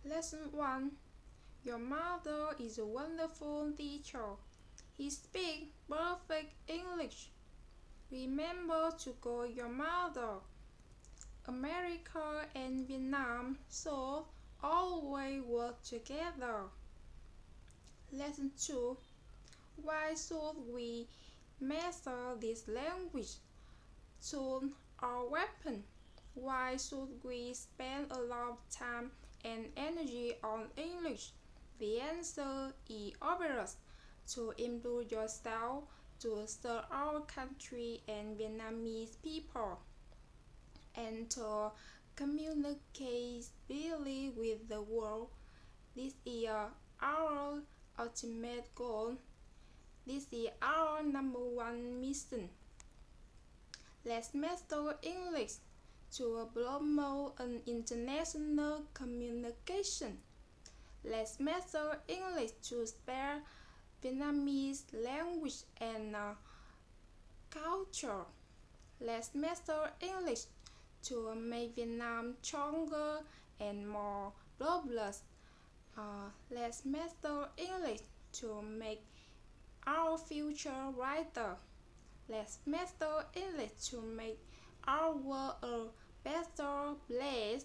Lesson 1. Your mother is a wonderful teacher. He speaks perfect English. Remember to call your mother. America and Vietnam should always work together. Lesson 2. Why should we master this language? Tool or weapon? Why should we spend a lot of time and energy on English? The answer is obvious: to improve yourself, to serve our country and Vietnamese people, and to communicate freely with the world. This is our ultimate goal. This is our number one mission. Let's master English to promote an international communication. Let's master English to spare Vietnamese language and culture. Let's master English to make Vietnam stronger and more robust. Let's master English to make our future brighter. Let's master English to make our world a better place.